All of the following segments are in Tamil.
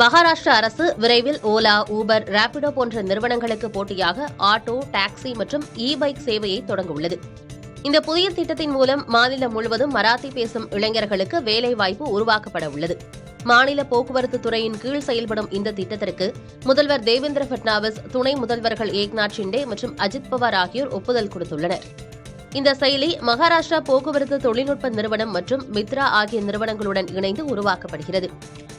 மகாராஷ்டிரா அரசு விரைவில் ஓலா, ஊபர், ராபிடோ போன்ற நிறுவனங்களுக்கு போட்டியாக ஆட்டோ, டாக்ஸி மற்றும் இ-பைக் சேவையை தொடங்க உள்ளது. இந்த புதிய திட்டத்தின் மூலம் மாநிலம் முழுவதும் மராத்தி பேசும் இளைஞர்களுக்கு வேலைவாய்ப்பு உருவாக்கப்பட உள்ளது. மாநில போக்குவரத்து துறையின் கீழ் செயல்படும் இந்த திட்டத்திற்கு முதல்வர் தேவேந்திர பட்னாவிஸ், துணை முதல்வர்கள் ஏக்நாத் ஷிண்டே மற்றும் அஜித் பவார் ஆகியோர் ஒப்புதல் கொடுத்துள்ளனர். இந்த செயலி மகாராஷ்டிரா போக்குவரத்து தொழில்நுட்ப நிறுவனம் மற்றும் மித்ரா ஆகிய நிறுவனங்களுடன் இணைந்து உருவாக்கப்படுகிறது.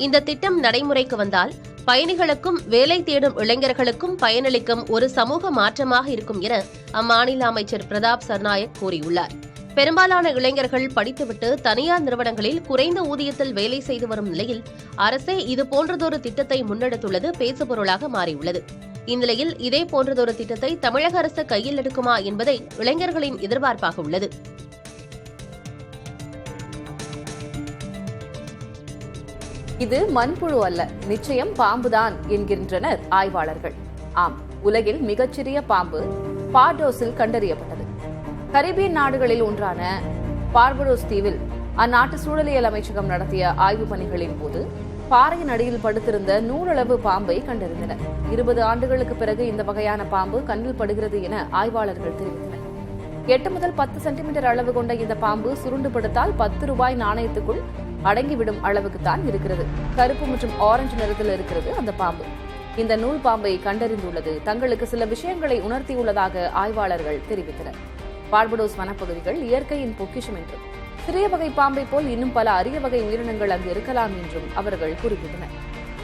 இந்த திட்டம் நடைமுறைக்கு வந்தால் பயணிகளுக்கும் வேலை தேடும் இளைஞர்களுக்கும் பயனளிக்கும் ஒரு சமூக மாற்றமாக இருக்கும் என அம்மாநில அமைச்சர் பிரதாப் சர்நாயக் கூறியுள்ளார். பெரும்பாலான இளைஞர்கள் படித்துவிட்டு தனியார் நிறுவனங்களில் குறைந்த ஊதியத்தில் வேலை செய்து வரும் நிலையில் அரசே இதுபோன்றதொரு திட்டத்தை முன்னெடுத்துள்ளது பேசுபொருளாக மாறியுள்ளது. இந்நிலையில் இதே போன்றதொரு திட்டத்தை தமிழக அரசு கையில் எடுக்குமா என்பதை இளைஞர்களின் எதிர்பார்ப்பாக உள்ளது. இது மண்புழு அல்ல, நிச்சயம் பாம்புதான் என்கின்றனர் ஆய்வாளர்கள். ஆம், உலகில் மிகச்சிறிய பாம்பு பார்டோஸில் கண்டறியப்பட்டது. கரீபியன் நாடுகளில் ஒன்றான பார்படோஸ் தீவில் அந்நாட்டு சூழலியல் அமைச்சகம் நடத்திய ஆய்வுப் பணிகளின் போது பாறையின் அடியில் படுத்திருந்த 100 அளவு பாம்பை கண்டறிந்தனர். 20 ஆண்டுகளுக்கு பிறகு இந்த வகையான பாம்பு கண்ணில் படுகிறது என ஆய்வாளர்கள் தெரிவித்தனர். 8 முதல் 10 சென்டிமீட்டர் அளவு கொண்ட இந்த பாம்பு சுருண்டு படுத்தால் 10 ரூபாய் நாணயத்துக்குள் அடங்கிவிடும் அளவுக்குத்தான் இருக்கிறது. கருப்பு மற்றும் ஆரஞ்சு நிறத்தில் இருக்கிறது அந்த பாம்பு. இந்த நூல் பாம்பை கண்டறிந்துள்ளது தங்களுக்கு சில விஷயங்களை உணர்த்தியுள்ளதாக ஆய்வாளர்கள் தெரிவித்தனர். பார்படோஸ் வனப்பகுதிகள் இயற்கையின் பொக்கிஷம் என்றும் சிறிய வகை பாம்பை போல் இன்னும் பல அரிய வகை உயிரினங்கள் அங்கு இருக்கலாம் என்றும் அவர்கள் குறிப்பிட்டனர்.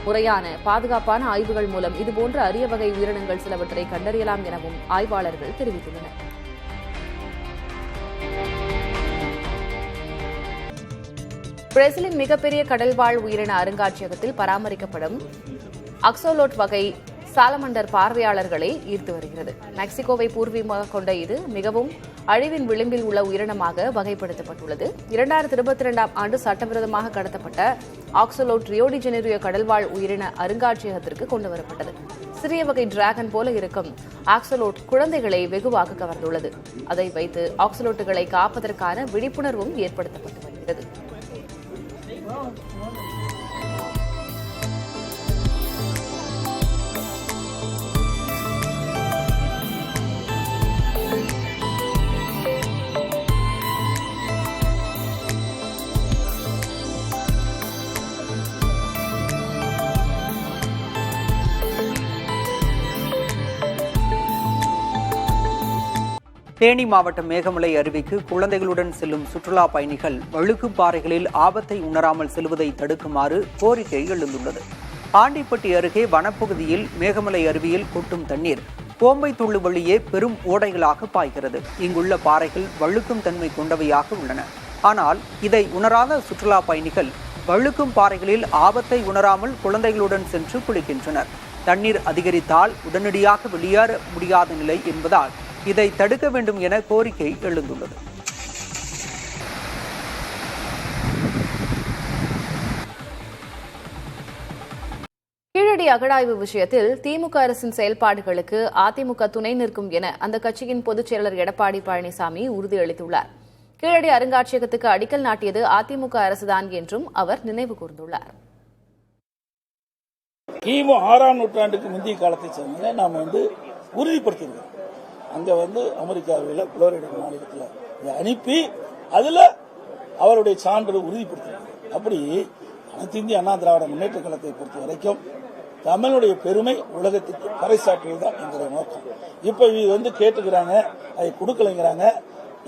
முறையான பாதுகாப்பான ஆய்வுகள் மூலம் இதுபோன்ற அரிய வகை உயிரினங்கள் சிலவற்றை கண்டறியலாம் எனவும் ஆய்வாளர்கள் தெரிவித்துள்ளனர். பிரேசிலின் மிகப்பெரிய கடல்வாழ் உயிரின அருங்காட்சியகத்தில் பராமரிக்கப்படும் அக்சோலோட் வகை சாலமண்டர் பார்வையாளர்களை ஈர்த்து வருகிறது. மெக்சிகோவை பூர்வீகமாக கொண்ட இது மிகவும் அழிவின் விளிம்பில் உள்ள உயிரினமாக வகைப்படுத்தப்பட்டுள்ளது. 2022 ஆண்டு சட்டவிரோதமாக கடத்தப்பட்ட ஆக்சோலோட் ரியோ டி ஜெனீரோ கடல்வாழ் உயிரின அருங்காட்சியகத்திற்கு கொண்டுவரப்பட்டது. சிறிய வகை டிராகன் போல இருக்கும் ஆக்சோலோட் குழந்தைகளை வெகுவாக கவர்ந்துள்ளது. அதை வைத்து ஆக்சோலோட்டுகளை காப்பதற்கான விழிப்புணர்வும் ஏற்படுத்தப்பட்டு வருகிறது. தேனி மாவட்டம் மேகமலை அருவிக்கு குழந்தைகளுடன் செல்லும் சுற்றுலா பயணிகள் வழுக்கும் பாறைகளில் ஆபத்தை உணராமல் செல்வதை தடுக்குமாறு கோரிக்கை எழுந்துள்ளது. ஆண்டிப்பட்டி அருகே வனப்பகுதியில் மேகமலை அருவியில் கொட்டும் தண்ணீர் கோம்பைத்துள்ளு வழியே பெரும் ஓடைகளாக பாய்கிறது. இங்குள்ள பாறைகள் வழுக்கும் தன்மை கொண்டவையாக உள்ளன. ஆனால் இதை உணராத சுற்றுலா பயணிகள் வழுக்கும் பாறைகளில் ஆபத்தை உணராமல் குழந்தைகளுடன் சென்று குளிக்கின்றனர். தண்ணீர் அதிகரித்தால் உடனடியாக வெளியேற முடியாத நிலை என்பதால் இதை தடுக்க வேண்டும் என கோரிக்கை எழுந்துள்ளது. கீழடி அகழாய்வு விஷயத்தில் திமுக அரசின் செயல்பாடுகளுக்கு அதிமுக துணை நிற்கும் என அந்த கட்சியின் பொதுச் செயலர் எடப்பாடி பழனிசாமி உறுதியளித்துள்ளார். கீழடி அருங்காட்சியகத்துக்கு அடிக்கல் நாட்டியது அதிமுக அரசுதான் என்றும் அவர் நினைவு கூர்ந்துள்ளார். கிமு 6ஆம் நூற்றாண்டுக்கு முந்தைய காலத்தை சேர்ந்த நாம் உறுதிப்படுத்தியிருக்கோம். அங்க அமெரிக்காவில் புளோரிடா மாநிலத்தில் அனுப்பி அதுல அவருடைய சான்று உறுதிப்படுத்தியிருக்கிறார். அப்படி அனைத்து இந்திய அண்ணா திராவிட முன்னேற்ற கழகத்தை பொறுத்த வரைக்கும் தமிழுடைய பெருமை உலகத்துக்கு பறைசாற்றுவதுதான் எங்களுடைய நோக்கம். இப்ப இது கேட்டுக்கிறாங்க, அதை கொடுக்கலைங்கிறாங்க.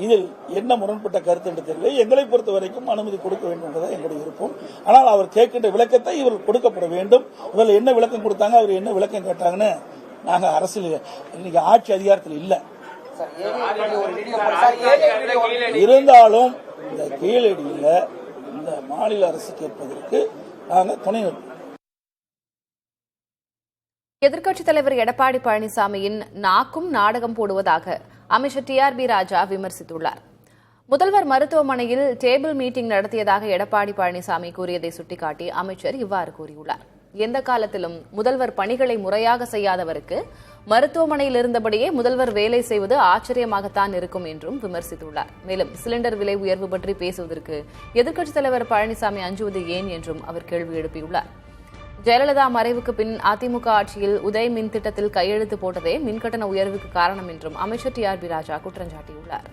இதில் என்ன முரண்பட்ட கருத்து என்று தெரியல. எங்களை பொறுத்த வரைக்கும் அனுமதி கொடுக்க வேண்டும் என்பதை எங்களுடைய விருப்பம். ஆனால் அவர் கேட்கின்ற விளக்கத்தை இவர்கள் கொடுக்கப்பட வேண்டும். இவர்கள் என்ன விளக்கம் கொடுத்தாங்க, அவர் என்ன விளக்கம் கேட்டாங்கன்னு நாங்க அரசியல் இன்னைக்கு ஆட்சி அதிகாரத்தில் இல்ல. இருந்தாலும் இந்த கீழடியில இந்த மாநில அரசு கேட்பதற்கு நாங்கள் துணை நிற்போம். எதிர்க்கட்சித் தலைவர் எடப்பாடி பழனிசாமியின் நாக்கும் நாடகம் போடுவதாக அமைச்சர் TRB ராஜா விமர்சித்துள்ளார். முதல்வர் மருத்துவமனையில் டேபிள் மீட்டிங் நடத்தியதாக எடப்பாடி பழனிசாமி கூறியதை சுட்டிக்காட்டி அமைச்சர் இவ்வாறு கூறியுள்ளார். எந்த காலத்திலும் முதல்வர் பணிகளை முறையாக செய்யாதவருக்கு மருத்துவமனையில் இருந்தபடியே முதல்வர் வேலை செய்வது ஆச்சரியமாகத்தான் இருக்கும் என்றும் விமர்சித்துள்ளார். மேலும் சிலிண்டர் விலை உயர்வு பற்றி பேசுவதற்கு எதிர்க்கட்சித் தலைவர் பழனிசாமி அஞ்சுவது ஏன் என்றும் அவர் கேள்வி எழுப்பியுள்ளார். ஜெயலலிதா மறைவுக்கு பின் அதிமுக ஆட்சியில் உதய் மின் திட்டத்தில் கையெழுத்து போட்டதே மின்கட்டண உயர்வுக்கு காரணம் என்றும் அமைச்சர் TRB ராஜா குற்றம் சாட்டியுள்ளார்.